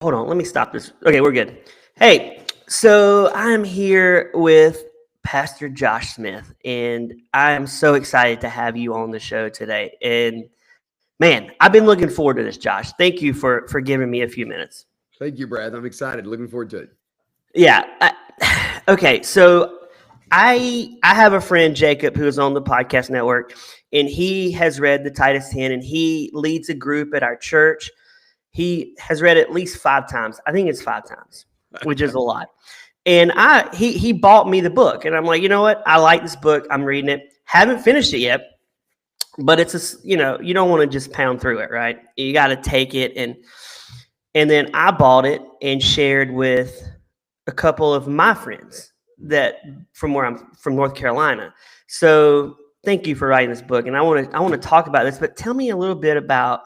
Hold on, let me stop this. Okay, we're good. Hey, so I'm here with Pastor Josh Smith, and I'm so excited to have you on the show today. And man, I've been looking forward to this, Josh. Thank you for giving me a few minutes. Thank you, Brad. I'm excited. Looking forward to it. Yeah. Okay, so I have a friend Jacob who is on the podcast network, and he has read the Titus 10, and he leads a group at our church. He has read it at least 5 times. I think it's 5 times, which is a lot. And he bought me the book, and I'm like, you know what? I like this book. I'm reading it. Haven't finished it yet, but it's you don't want to just pound through it, right? You got to take it, and then I bought it and shared with a couple of my friends that from where I'm from, North Carolina. So thank you for writing this book, and I want to talk about this. But tell me a little bit about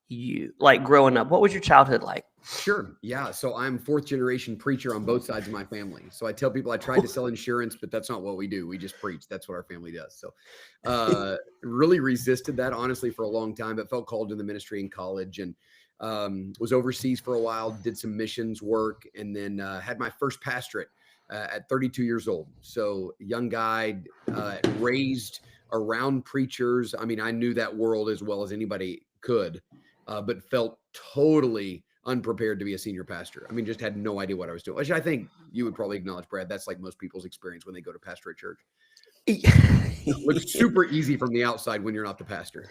you, like growing up. What was your childhood like? Sure. Yeah. So I'm fourth generation preacher on both sides of my family. So I tell people I tried to sell insurance, but that's not what we do. We just preach. That's what our family does. So really resisted that, honestly, for a long time, but felt called to the ministry in college and was overseas for a while, did some missions work, and then had my first pastorate at 32 years old. So young guy, raised around preachers. I mean, I knew that world as well as anybody could, but felt totally unprepared to be a senior pastor. I mean, just had no idea what I was doing, which I think you would probably acknowledge, Brad. That's like most people's experience when they go to pastorate church. It looks super easy from the outside when you're not the pastor.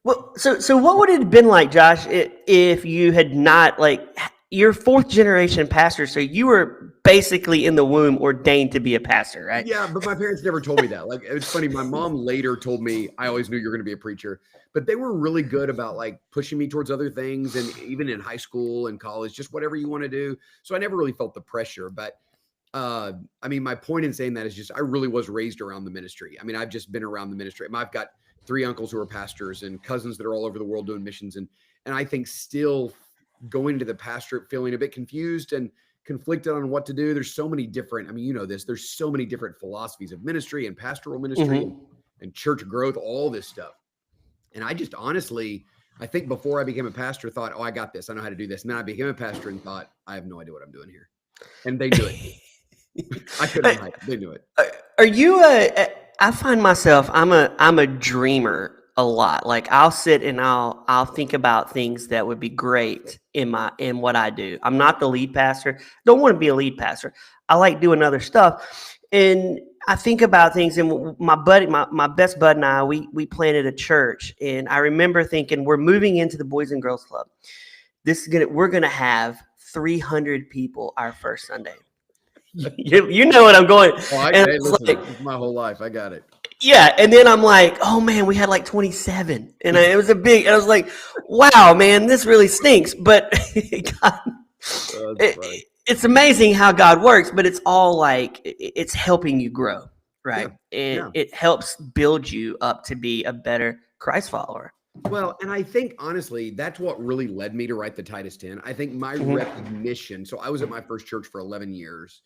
Well, so what would it have been like, Josh, if you had not, like, you're fourth generation pastor, so you were basically in the womb ordained to be a pastor, right? Yeah, but my parents never told me that. Like, it's funny. My mom later told me, I always knew you were going to be a preacher, but they were really good about like pushing me towards other things. And even in high school and college, just whatever you want to do. So I never really felt the pressure, but I mean, my point in saying that is just, I really was raised around the ministry. I mean, I've just been around the ministry. I've got 3 uncles who are pastors and cousins that are all over the world doing missions. And I think still going to the pastorate, feeling a bit confused and conflicted on what to do. There's so many different, I mean, you know this, there's so many different philosophies of ministry and pastoral ministry and church growth, all this stuff. And I just honestly, I think before I became a pastor, thought, oh, I got this. I know how to do this. And then I became a pastor and thought, I have no idea what I'm doing here. And they knew it. I couldn't hide it. They knew it. Are you I find myself, I'm a dreamer a lot. Like I'll sit and I'll think about things that would be great in what I do. I'm not the lead pastor. Don't want to be a lead pastor. I like doing other stuff. And I think about things, and my buddy, my best bud and I, we planted a church, and I remember thinking, we're moving into the Boys and Girls Club. We're gonna have 300 people our first Sunday. You know what I'm going. Oh, hey, listen, it's my whole life. I got it. Yeah, and then I'm like, oh man, we had like 27, and it was I was like, wow, man, this really stinks. But God, it's amazing how God works, but it's all like it's helping you grow, right? And it helps build you up to be a better Christ follower. Well, and I think honestly, that's what really led me to write the Titus 10. I think my recognition. So I was at my first church for 11 years.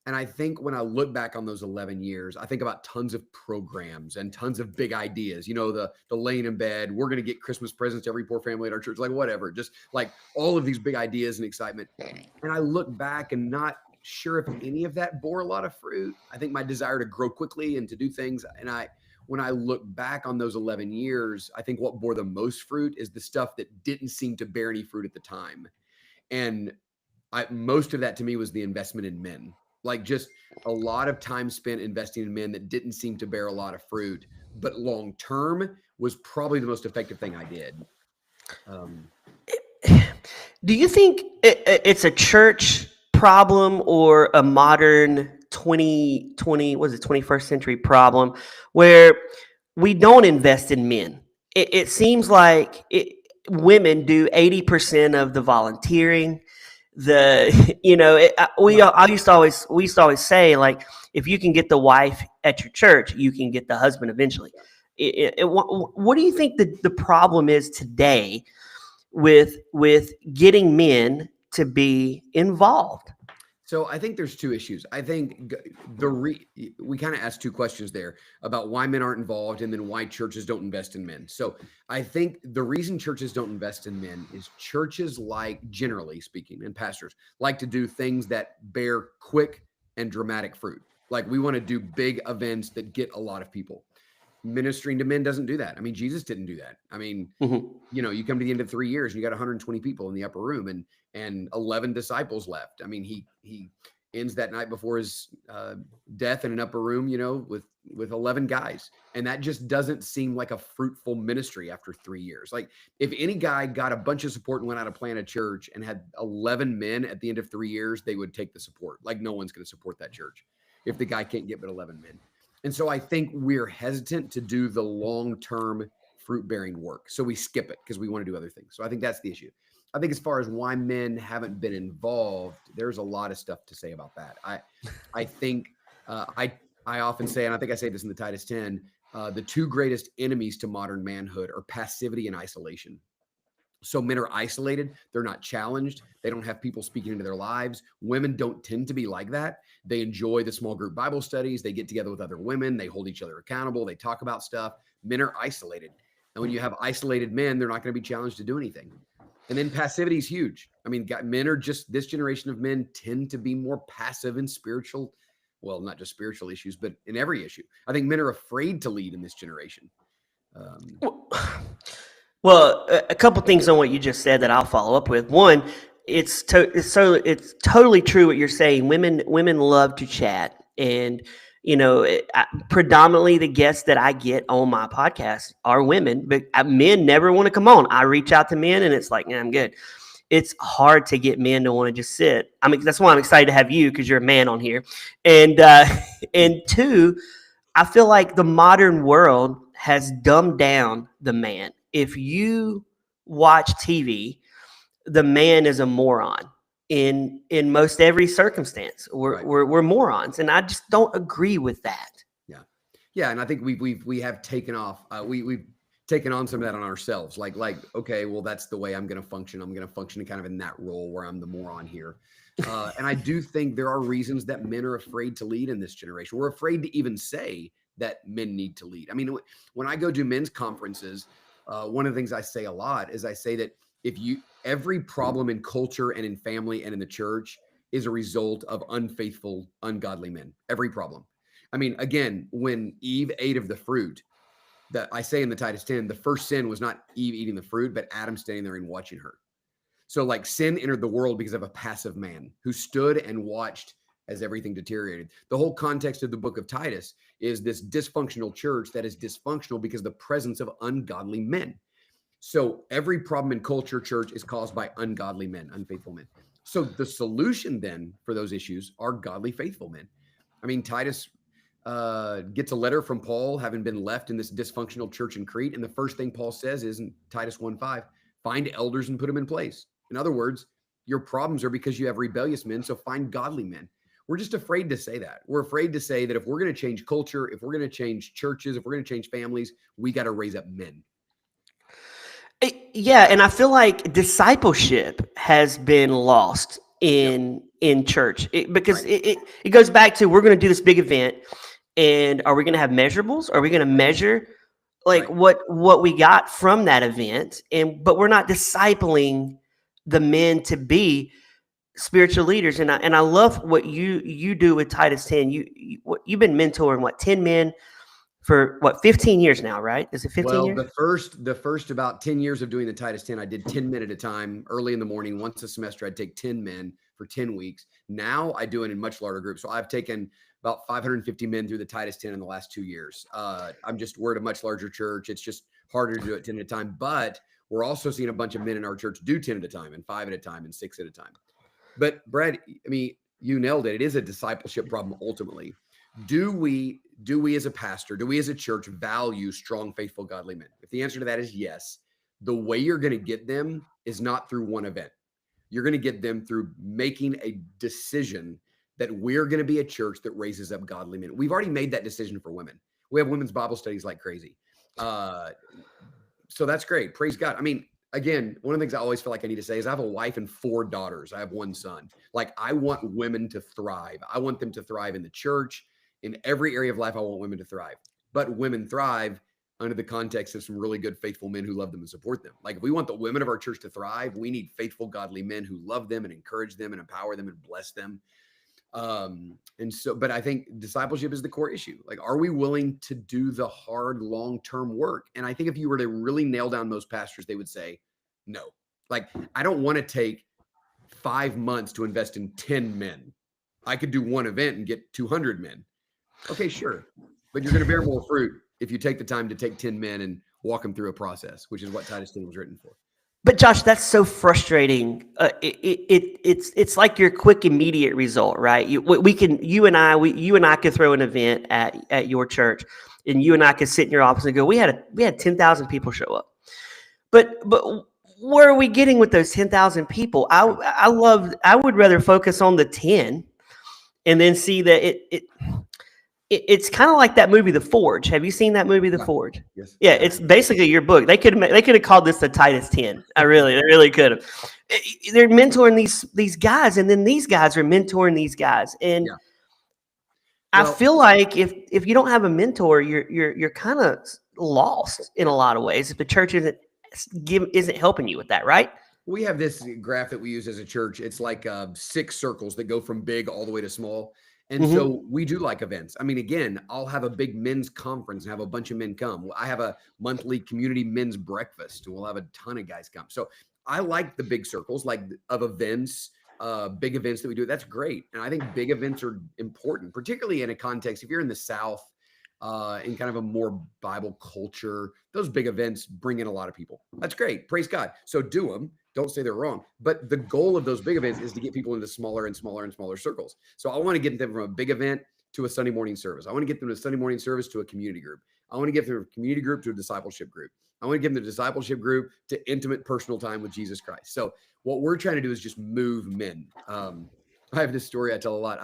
And I think when I look back on those 11 years, I think about tons of programs and tons of big ideas, you know, the laying in bed, we're going to get Christmas presents to every poor family at our church, like whatever, just like all of these big ideas and excitement. And I look back and not sure if any of that bore a lot of fruit. I think my desire to grow quickly and to do things. And when I look back on those 11 years, I think what bore the most fruit is the stuff that didn't seem to bear any fruit at the time. And most of that to me was the investment in men, like just a lot of time spent investing in men that didn't seem to bear a lot of fruit, but long term was probably the most effective thing I did. Do you think it's a church problem or a modern 21st century problem where we don't invest in men? It seems like women do 80% of the volunteering. We used to always say, like, if you can get the wife at your church, you can get the husband eventually. What do you think the problem is today with getting men to be involved? So I think there's two issues. I think we kind of asked two questions there about why men aren't involved and then why churches don't invest in men. So I think the reason churches don't invest in men is churches, like, generally speaking, and pastors like to do things that bear quick and dramatic fruit. Like, we want to do big events that get a lot of people. Ministering to men doesn't do that. I mean, Jesus didn't do that. I mean, you come to the end of 3 years and you got 120 people in the upper room and 11 disciples left. I mean, he ends that night before his death in an upper room, with 11 guys. And that just doesn't seem like a fruitful ministry after 3 years. Like, if any guy got a bunch of support and went out to plant a church and had 11 men at the end of 3 years, they would take the support. Like, no one's going to support that church if the guy can't get but 11 men. And so I think we're hesitant to do the long-term fruit-bearing work. So we skip it because we want to do other things. So I think that's the issue. I think as far as why men haven't been involved, there's a lot of stuff to say about that. I think I often say, and I think I say this in the Titus 10, the two greatest enemies to modern manhood are passivity and isolation. So men are isolated. They're not challenged. They don't have people speaking into their lives. Women don't tend to be like that. They enjoy the small group Bible studies. They get together with other women. They hold each other accountable. They talk about stuff. Men are isolated. And when you have isolated men, they're not going to be challenged to do anything. And then passivity is huge. I mean, men are just, this generation of men tend to be more passive in spiritual, well, not just spiritual issues, but in every issue. I think men are afraid to lead in this generation. Well, a couple things on what you just said that I'll follow up with. One, it's totally true what you're saying. Women love to chat, and predominantly the guests that I get on my podcast are women, but men never want to come on. I reach out to men, and it's like, I'm good. It's hard to get men to want to just sit. I mean, that's why I'm excited to have you, because you're a man on here, and two, I feel like the modern world has dumbed down the man. If you watch TV, the man is a moron in most every circumstance. We're morons, and I just don't agree with that. Yeah, and I think we have taken off. We've taken on some of that on ourselves. Like, okay, well, that's the way I'm going to function. I'm going to function kind of in that role where I'm the moron here. And I do think there are reasons that men are afraid to lead in this generation. We're afraid to even say that men need to lead. I mean, when I go do men's conferences, one of the things I say a lot is I say that every problem in culture and in family and in the church is a result of unfaithful, ungodly men. Every problem. I mean, again, when Eve ate of the fruit, that I say in the Titus 10, the first sin was not Eve eating the fruit, but Adam standing there and watching her. So, like, sin entered the world because of a passive man who stood and watched as everything deteriorated. The whole context of the book of Titus is this dysfunctional church that is dysfunctional because of the presence of ungodly men. So every problem in culture, church, is caused by ungodly men, unfaithful men. So the solution then for those issues are godly, faithful men. I mean, Titus gets a letter from Paul, having been left in this dysfunctional church in Crete. And the first thing Paul says is in Titus 1:5, find elders and put them in place. In other words, your problems are because you have rebellious men, so find godly men. We're just afraid to say that. We're afraid to say that if we're going to change culture, if we're going to change churches, if we're going to change families, we got to raise up men. Yeah, and I feel like discipleship has been lost in church because it goes back to, we're going to do this big event, and are we going to have measurables? Are we going to measure what we got from that event? But we're not discipling the men to be spiritual leaders. And I love what you do with Titus 10. You've been mentoring 10 men for 15 years now, right? Is it 15 years? The first about 10 years of doing the Titus 10, I did 10 men at a time early in the morning. Once a semester, I'd take 10 men for 10 weeks. Now I do it in much larger groups. So I've taken about 550 men through the Titus 10 in the last 2 years. We're at a much larger church. It's just harder to do it 10 at a time, but we're also seeing a bunch of men in our church do 10 at a time and 5 at a time and 6 at a time. But Brad, I mean, you nailed it. It is a discipleship problem ultimately. Do we as a pastor, do we as a church value strong, faithful, godly men? If the answer to that is yes, the way you're going to get them is not through one event. You're going to get them through making a decision that we're going to be a church that raises up godly men. We've already made that decision for women. We have women's Bible studies like crazy. So that's great. Praise God. I mean, again, one of the things I always feel like I need to say is I have a wife and 4 daughters. I have 1 son. Like, I want women to thrive. I want them to thrive in the church, in every area of life. I want women to thrive, but women thrive under the context of some really good, faithful men who love them and support them. Like, if we want the women of our church to thrive, we need faithful, godly men who love them and encourage them and empower them and bless them. But I think discipleship is the core issue. Like, are we willing to do the hard, long-term work? And I think if you were to really nail down most pastors, they would say, no. Like, I don't want to take 5 months to invest in 10 men. I could do one event and get 200 men. Okay, sure. But you're going to bear more fruit if you take the time to take 10 men and walk them through a process, which is what Titus 10 was written for. But Josh, that's so frustrating. It's like your quick, immediate result, right? You and I could throw an event at your church, and you and I could sit in your office and go, we had 10,000 people show up. But where are we getting with those 10,000 people? I would rather focus on the 10, and then see that it's kind of like that movie, The Forge. Have you seen that movie, The Forge? Yes. Yeah, it's basically your book. They could have called this the Titus 10. They really could have. They're mentoring these guys, and then these guys are mentoring these guys. And I feel like if you don't have a mentor, you're kind of lost in a lot of ways. If the church isn't helping you with that, right? We have this graph that we use as a church. It's like 6 circles that go from big all the way to small. And so we do like events. I mean, again, I'll have a big men's conference and have a bunch of men come. I have a monthly community men's breakfast, and we'll have a ton of guys come. So I like the big circles, like of events, big events that we do. That's great. And I think big events are important, particularly in a context. If you're in the South, in kind of a more Bible culture, those big events bring in a lot of people. That's great. Praise God. So do them. Don't say they're wrong. But the goal of those big events is to get people into smaller and smaller and smaller circles. So I want to get them from a big event to a Sunday morning service. I want to get them to a Sunday morning service to a community group. I want to get them a community group to a discipleship group. I want to give them the discipleship group to intimate personal time with Jesus Christ. So what we're trying to do is just move men. I have this story I tell a lot.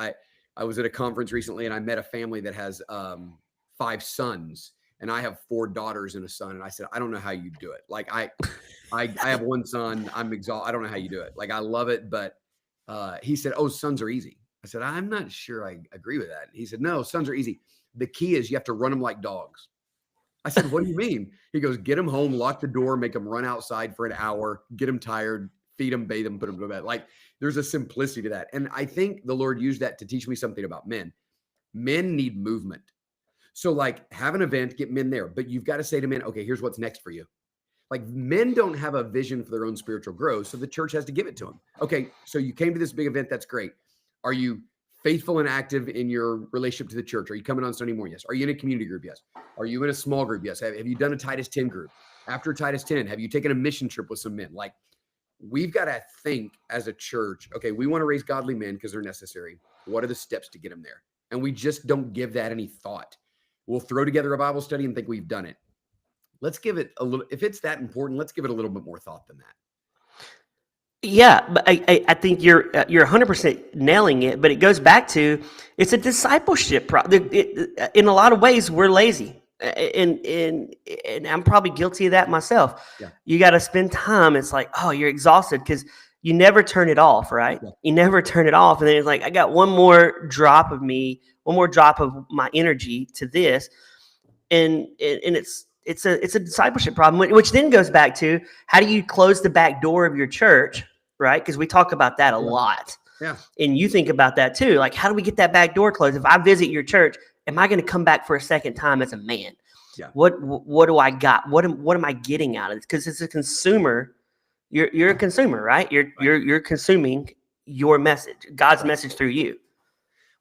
I was at a conference recently, and I met a family that has 5 sons, and I have 4 daughters and a son. And I said, I don't know how you do it. Like I have 1 son. I'm exhausted. I don't know how you do it. Like, I love it. But he said, oh, sons are easy. I said, I'm not sure I agree with that. He said, no, sons are easy. The key is you have to run them like dogs. I said, what do you mean? He goes, get them home, lock the door, make them run outside for an hour, get them tired, feed them, bathe them, put them to bed. Like, there's a simplicity to that. And I think the Lord used that to teach me something about men. Men need movement. So, like, have an event, get men there, but you've got to say to men, okay, here's what's next for you. Like, men don't have a vision for their own spiritual growth, so the church has to give it to them. Okay, so you came to this big event, that's great. Are you faithful and active in your relationship to the church? Are you coming on Sunday morning? Yes. Are you in a community group? Yes. Are you in a small group? Yes. Have you done a Titus 10 group? After Titus 10, have you taken a mission trip with some men? Like, we've got to think as a church, okay, we want to raise godly men because they're necessary. What are the steps to get them there? And we just don't give that any thought. We'll throw together a Bible study and think we've done it. Let's give it a little, if it's that important, let's give it a little bit more thought than that. Yeah, but I think you're 100% nailing it. But it goes back to, it's a discipleship problem. In a lot of ways, we're lazy, and I'm probably guilty of that myself. Yeah. You got to spend time. It's like, oh, you're exhausted because you never turn it off, right? Yeah. You never turn it off, and then it's like, I got one more drop of my energy to this, and it's a discipleship problem, which then goes back to, how do you close the back door of your church, right? Because we talk about that a lot. Yeah. And you think about that too. Like, how do we get that back door closed? If I visit your church, am I going to come back for a second time as a man? Yeah. What do I got? What am I getting out of it? Because it's a consumer. You're a consumer, right? You're consuming your message, God's message through you.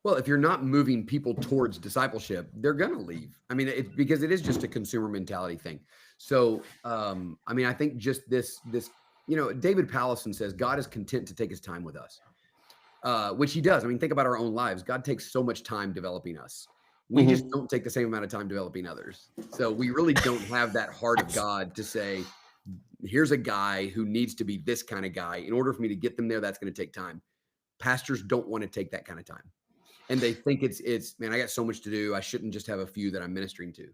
Well, if you're not moving people towards discipleship, they're going to leave. I mean, it's because it is just a consumer mentality thing. So, I mean, I think just this, David Powlison says God is content to take his time with us, which he does. I mean, think about our own lives. God takes so much time developing us. We just don't take the same amount of time developing others. So we really don't have that heart of God to say, here's a guy who needs to be this kind of guy. In order for me to get them there, that's going to take time. Pastors don't want to take that kind of time. And they think it's man, I got so much to do. I shouldn't just have a few that I'm ministering to.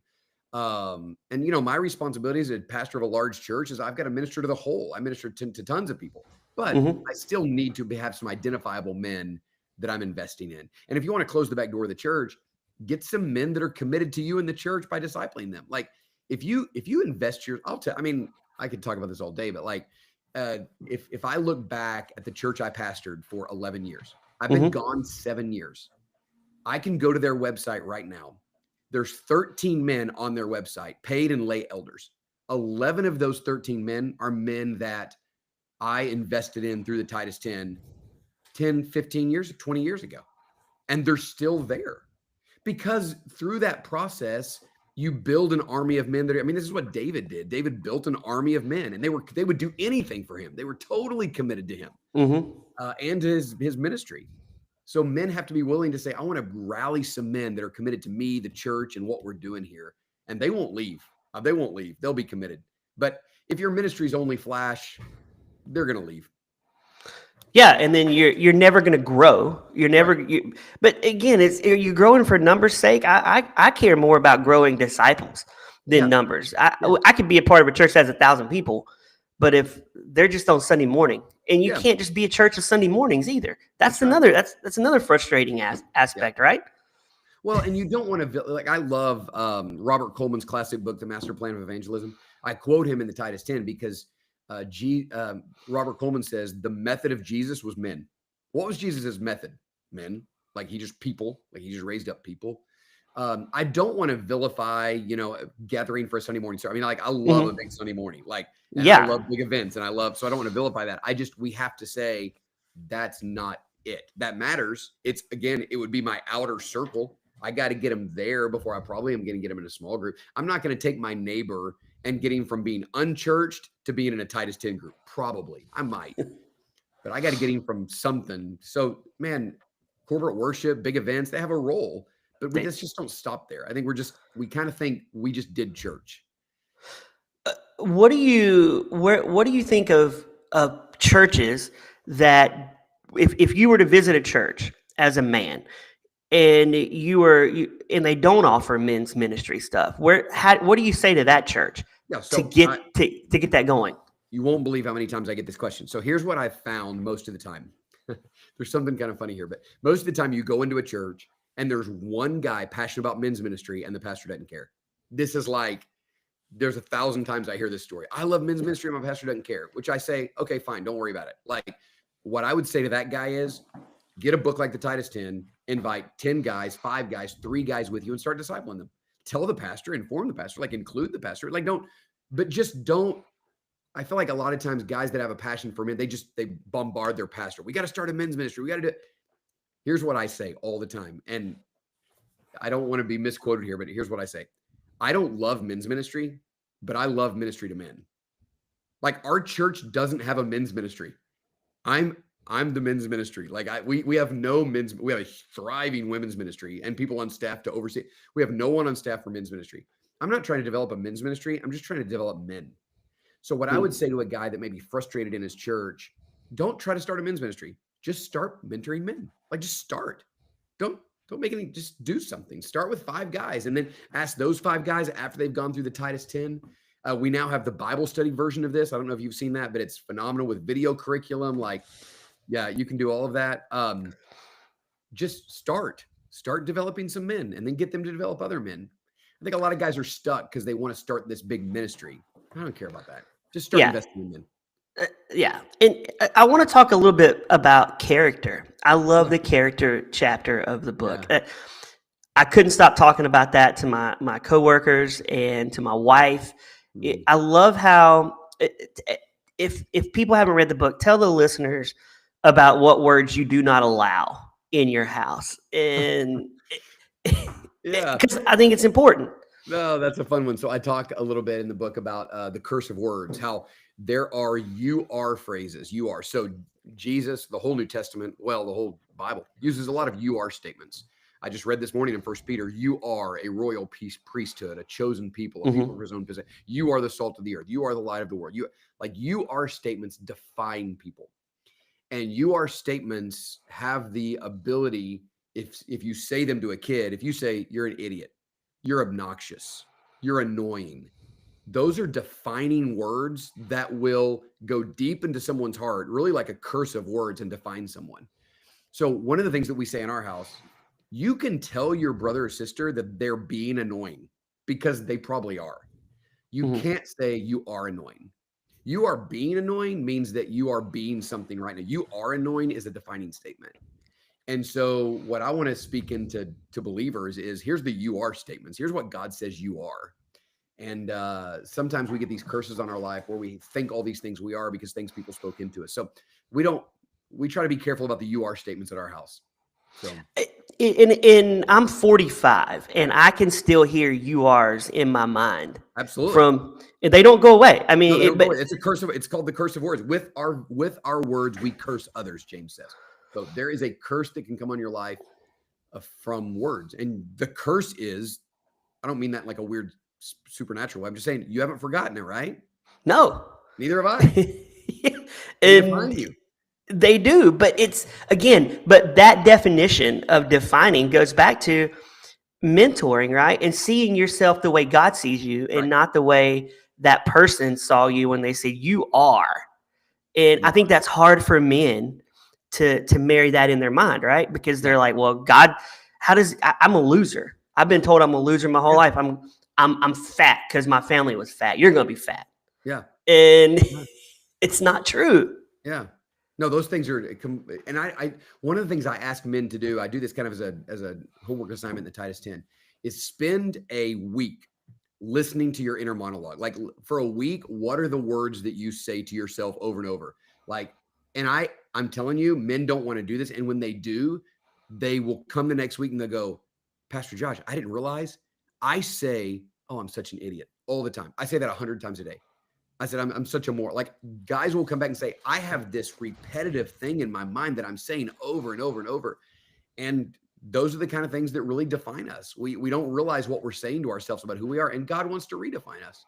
And you know, my responsibility as a pastor of a large church is I've got to minister to the whole. I minister to tons of people, but Hmm. I still need to have some identifiable men that I'm investing in. And if you want to close the back door of the church, get some men that are committed to you in the church by discipling them. Like if you invest your, I mean, I could talk about this all day, but like if I look back at the church I pastored for 11 years, I've been Hmm. gone 7 years. I can go to their website right now. There's 13 men on their website, paid and lay elders. 11 of those 13 men are men that I invested in through the Titus 10, 15 years, 20 years ago. And they're still there because through that process, you build an army of men that are, I mean, this is what David did. David built an army of men and they would do anything for him. They were totally committed to him Hmm. and to his ministry. So men have to be willing to say, I want to rally some men that are committed to me, the church, and what we're doing here. And they won't leave. They won't leave. They'll be committed. But if your ministry's only flash, they're going to leave. Yeah, and then you're never going to grow. You're never. Right. But again, you're growing for numbers' sake. I care more about growing disciples than Yeah. numbers. Yeah. I could be a part of a church that has 1,000 people, but if they're just on Sunday morning, and you Yeah. can't just be a church of Sunday mornings either. That's Right. another. That's another frustrating aspect, right? Well, and you don't want to, like, I love Robert Coleman's classic book, The Master Plan of Evangelism. I quote him in the Titus 10 because Robert Coleman says the method of Jesus was men. What was Jesus's method? Men. Like he just raised up people. I don't want to vilify, gathering for a Sunday morning service. I mean, like I love a big Sunday morning, and I Yeah. love big events, and so I don't want to vilify that. We have to say that's not it. That matters. It would be my outer circle. I got to get them there before I probably am going to get them in a small group. I'm not going to take my neighbor and get him from being unchurched to being in a Titus 10 group. Probably. I might. But I got to get him from something. So, man, corporate worship, big events, they have a role. But we just don't stop there. I think we kind of think we just did church. What do you think of churches that if you were to visit a church as a man and and they don't offer men's ministry stuff, what do you say to that church So to get that going? You won't believe how many times I get this question. So here's what I've found most of the time. There's something kind of funny here, but most of the time you go into a church and there's one guy passionate about men's ministry and the pastor doesn't care. This is like, there's 1,000 times I hear this story. I love men's ministry and my pastor doesn't care, which I say, okay, fine. Don't worry about it. Like what I would say to that guy is get a book like the Titus 10, invite 10 guys, 5 guys, 3 guys with you and start discipling them. Tell the pastor, inform the pastor, like include the pastor, like don't. I feel like a lot of times guys that have a passion for men, they bombard their pastor. We got to start a men's ministry. We got to do it. Here's what I say all the time. And I don't want to be misquoted here, but here's what I say. I don't love men's ministry, but I love ministry to men. Like our church doesn't have a men's ministry. I'm the men's ministry. Like we have no men's, we have a thriving women's ministry and people on staff to oversee. We have no one on staff for men's ministry. I'm not trying to develop a men's ministry. I'm just trying to develop men. So what I would say to a guy that may be frustrated in his church, don't try to start a men's ministry. Just start mentoring men. Like just start. Don't make any, just do something. Start with 5 guys and then ask those 5 guys after they've gone through the Titus 10. We now have the Bible study version of this. I don't know if you've seen that, but it's phenomenal with video curriculum. Like, yeah, you can do all of that. Just start developing some men and then get them to develop other men. I think a lot of guys are stuck because they want to start this big ministry. I don't care about that. Just start investing in men. Yeah. And I want to talk a little bit about character. I love the character chapter of the book. Yeah. I couldn't stop talking about that to my coworkers and to my wife. I love how if people haven't read the book, tell the listeners about what words you do not allow in your house. And yeah, because I think it's important. No, that's a fun one. So I talk a little bit in the book about the curse of words, how there are you are phrases. You are. So Jesus, the whole New Testament, well, the whole Bible uses a lot of you are statements. I just read this morning in 1 Peter, you are a royal priesthood, a chosen people, a people for his own possession. You are the salt of the earth. You are the light of the world. You are statements define people. And you are statements have the ability, if you say them to a kid, if you say you're an idiot, you're obnoxious, you're annoying. Those are defining words that will go deep into someone's heart, really like a curse of words, and define someone. So one of the things that we say in our house, you can tell your brother or sister that they're being annoying because they probably are. You Mhm. can't say you are annoying. You are being annoying means that you are being something right now. You are annoying is a defining statement. And so what I want to speak into believers is here's the you are statements. Here's what God says you are. And sometimes we get these curses on our life where we think all these things we are because things people spoke into us. So we try to be careful about the you are statements at our house. So In I'm 45 and I can still hear URs in my mind absolutely. they don't go away. I No, mean, they don't go. It's a curse of. It's called the curse of words. With our words, we curse others. James says. So there is a curse that can come on your life from words, and the curse is. I don't mean that like a weird supernatural way. I'm just saying you haven't forgotten it, right? no. Neither have I. They define And you. they do, but but that definition of defining goes back to mentoring, right? And seeing yourself the way God sees you and Right. not the way that person saw you when they said you are. And You I think are. that's hard for men to marry that in their mind, right? Because Yeah. they're like, well, God, I'm a loser. I've been told I'm a loser my whole Yeah. life. I'm fat because my family was fat. You're gonna be fat. Yeah. And Yeah. it's not true. Yeah. No, those things are, and I, one of the things I ask men to do, I do this kind of as a homework assignment in the Titus 10, is spend a week listening to your inner monologue. Like for a week, what are the words that you say to yourself over and over? Like, and I'm telling you, men don't want to do this. And when they do, they will come the next week and they'll go, Pastor Josh, I didn't realize I say, oh, I'm such an idiot all the time. I say that 100 times a day. I said, I'm such a like guys will come back and say, I have this repetitive thing in my mind that I'm saying over and over and over. And those are the kind of things that really define us. We don't realize what we're saying to ourselves about who we are. And God wants to redefine us.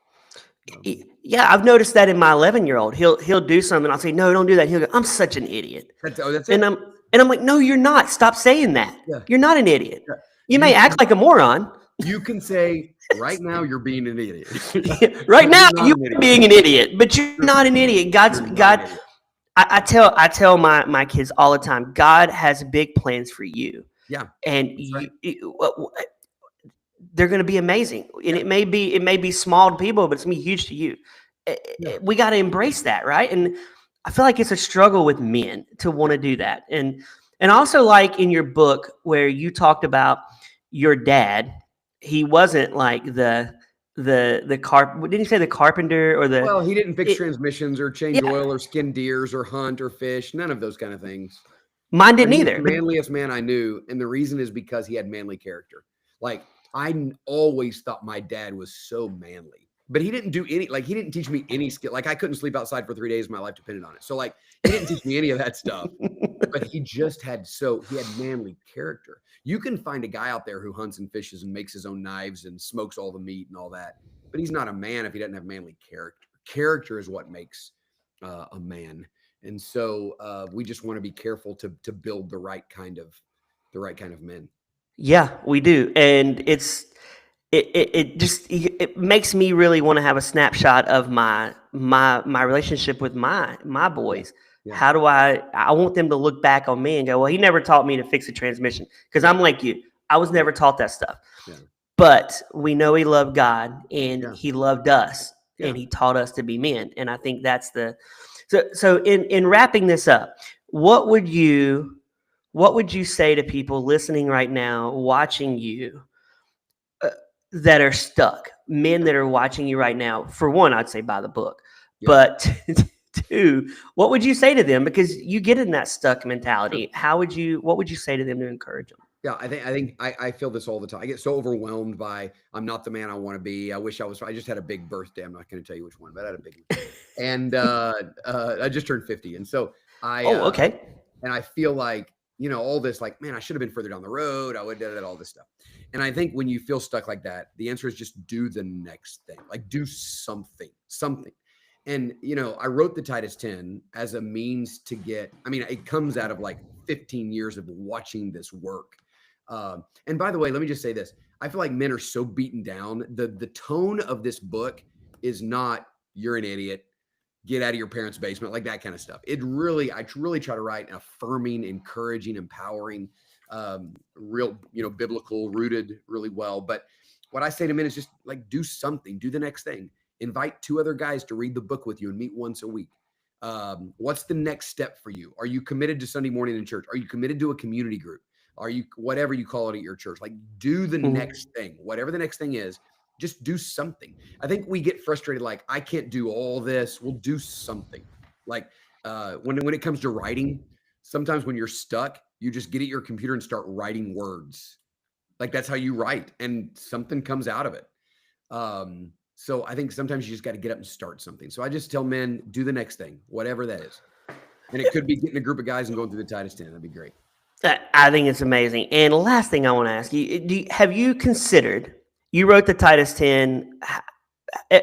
Yeah, I've noticed that in my 11-year-old. He'll do something. I'll say, no, don't do that. He'll go, I'm such an idiot. That's And it. I'm like, no, you're not. Stop saying that. Yeah. You're not an idiot. Yeah. You may act like a moron. You can say right now you're being an idiot. Right now you're being an idiot, but you're not an idiot. God. I tell my kids all the time, God has big plans for you. Yeah. And they're going to be amazing. And it may be small to people, but it's going to be huge to you. Yeah. We got to embrace that, right? And I feel like it's a struggle with men to want to do that. And also, like in your book where you talked about your dad, he wasn't like the didn't you say the carpenter or the Well, he didn't fix transmissions or change oil or skin deers or hunt or fish, none of those kind of things. Mine didn't He's either. the manliest man I knew, and the reason is because he had manly character. Like I always thought my dad was so manly, but he didn't do he didn't teach me any skill. Like I couldn't sleep outside for 3 days, my life depended on it. So like he didn't teach me any of that stuff. But he just had manly character. You can find a guy out there who hunts and fishes and makes his own knives and smokes all the meat and all that, but he's not a man if he doesn't have manly character. Character is what makes a man. And so we just want to be careful to build the right kind of men. Yeah, we do, and it makes me really want to have a snapshot of my relationship with my boys. Yeah. How do I want them to look back on me and go, well, he never taught me to fix a transmission, because I'm like you. I was never taught that stuff. Yeah. But we know he loved God and he loved us Yeah. and he taught us to be men. And I think that's so in wrapping this up, what would you say to people listening right now, watching you, that are stuck, men that are watching you right now? For one, I'd say buy the book, but two, what would you say to them? Because you get in that stuck mentality. What would you say to them to encourage them? Yeah, I feel this all the time. I get so overwhelmed by I'm not the man I want to be. I wish I was. I just had a big birthday. I'm not going to tell you which one, but I had a big one. And I just turned 50, and so okay. And I feel like all this, like, man, I should have been further down the road. I would have done all this stuff. And I think when you feel stuck like that, the answer is just do the next thing. Like do something. And I wrote the Titus 10 as a means to get. I mean, it comes out of like 15 years of watching this work. And by the way, let me just say this. I feel like men are so beaten down. The tone of this book is not, you're an idiot, get out of your parents' basement, like that kind of stuff. I really try to write an affirming, encouraging, empowering, real, biblical rooted really well. But what I say to men is just like, do something, do the next thing. Invite 2 other guys to read the book with you and meet once a week. What's the next step for you? Are you committed to Sunday morning in church? Are you committed to a community group? Are you, whatever you call it at your church, like do the next thing, whatever the next thing is, just do something. I think we get frustrated. Like, I can't do all this. We'll do something. Like, when it comes to writing, sometimes when you're stuck, you just get at your computer and start writing words. Like, that's how you write, and something comes out of it. So I think sometimes you just got to get up and start something. So I just tell men, do the next thing, whatever that is. And it could be getting a group of guys and going through the Titus 10. That'd be great. I think it's amazing. And the last thing I want to ask you, have you considered, you wrote the Titus 10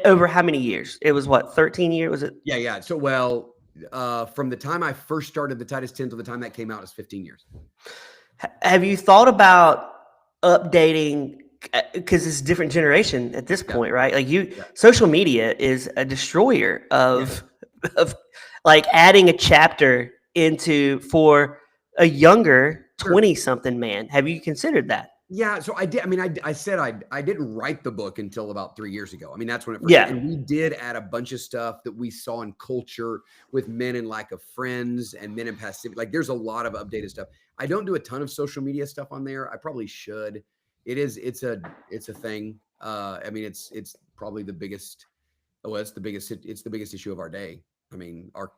over how many years? It was what, 13 years? Was it? Yeah. So, from the time I first started the Titus 10 to the time that came out is 15 years. Have you thought about updating, because it's a different generation at this point, right? Like social media is a destroyer of like adding a chapter for a younger 20-something man. Have you considered that? Yeah, so I did. I mean, I said I didn't write the book until about 3 years ago. I mean, that's when it first. And we did add a bunch of stuff that we saw in culture with men in lack of friends and men in passivity. Like, there's a lot of updated stuff. I don't do a ton of social media stuff on there. I probably should. It's a thing. I mean, it's probably the biggest. It's the biggest issue of our day. I mean, our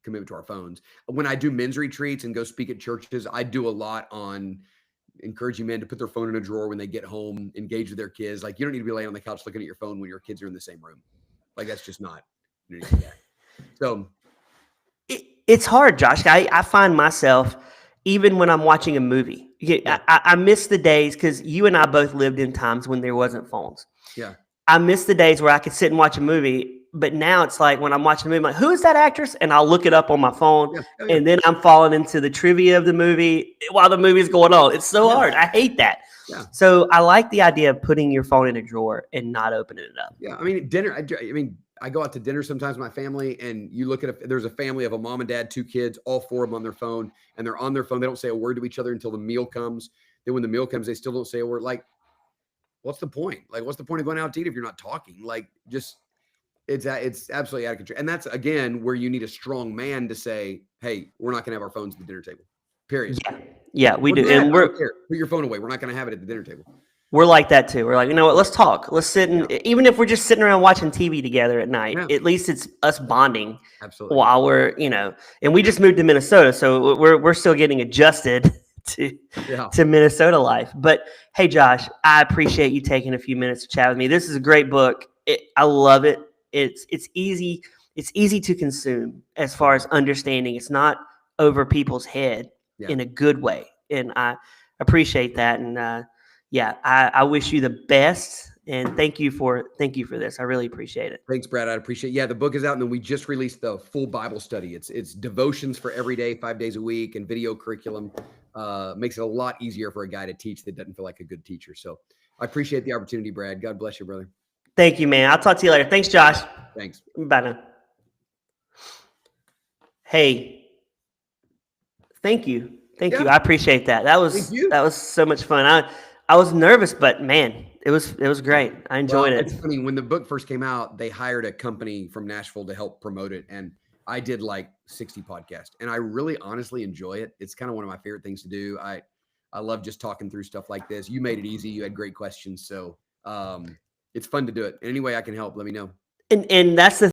commitment to our phones. When I do men's retreats and go speak at churches, I do a lot on encouraging men to put their phone in a drawer when they get home, engage with their kids. Like, you don't need to be laying on the couch looking at your phone when your kids are in the same room. Like, that's just not, you need to do that. So it's hard, Josh. I find myself, even when I'm watching a movie, I miss the days, because you and I both lived in times when there wasn't phones. Yeah. I miss the days where I could sit and watch a movie. But now it's like, when I'm watching a movie, I'm like, who is that actress? And I'll look it up on my phone. And then I'm falling into the trivia of the movie while the movie's going on. It's so hard. I hate that. Yeah. So I like the idea of putting your phone in a drawer and not opening it up. Yeah. I mean, dinner. I go out to dinner sometimes with my family, and you look at there's a family of a mom and dad, 2 kids, all 4 of them on their phone, and they're on their phone. They don't say a word to each other until the meal comes. Then when the meal comes, they still don't say a word. Like, what's the point? Like, what's the point of going out to eat if you're not talking? Like, just. It's absolutely out of control. And that's, again, where you need a strong man to say, hey, we're not going to have our phones at the dinner table, period. Yeah, we do. And put your phone away. We're not going to have it at the dinner table. We're like that too. We're like, you know what? Let's talk. Let's sit and even if we're just sitting around watching TV together at night, at least it's us bonding. Absolutely. While we're, and we just moved to Minnesota, so we're still getting adjusted to Minnesota life. But hey, Josh, I appreciate you taking a few minutes to chat with me. This is a great book. I love it. It's easy to consume as far as understanding. It's not over people's head in a good way. And I appreciate that. And I wish you the best. And thank you for this. I really appreciate it. Thanks, Brad. I appreciate it. Yeah, the book is out, and then we just released the full Bible study. It's devotions for every day, 5 days a week, and video curriculum. Makes it a lot easier for a guy to teach that doesn't feel like a good teacher. So I appreciate the opportunity, Brad. God bless you, brother. Thank you, man. I'll talk to you later. Thanks, Josh. Thanks. Bye now. Hey, thank you. Thank you. I appreciate that. That was so much fun. I was nervous, but man, it was great. I enjoyed it. It's funny, when the book first came out, they hired a company from Nashville to help promote it, and I did like 60 podcasts, and I really honestly enjoy it. It's kind of one of my favorite things to do. I love just talking through stuff like this. You made it easy. You had great questions, so it's fun to do it. Any way I can help, let me know. And that's the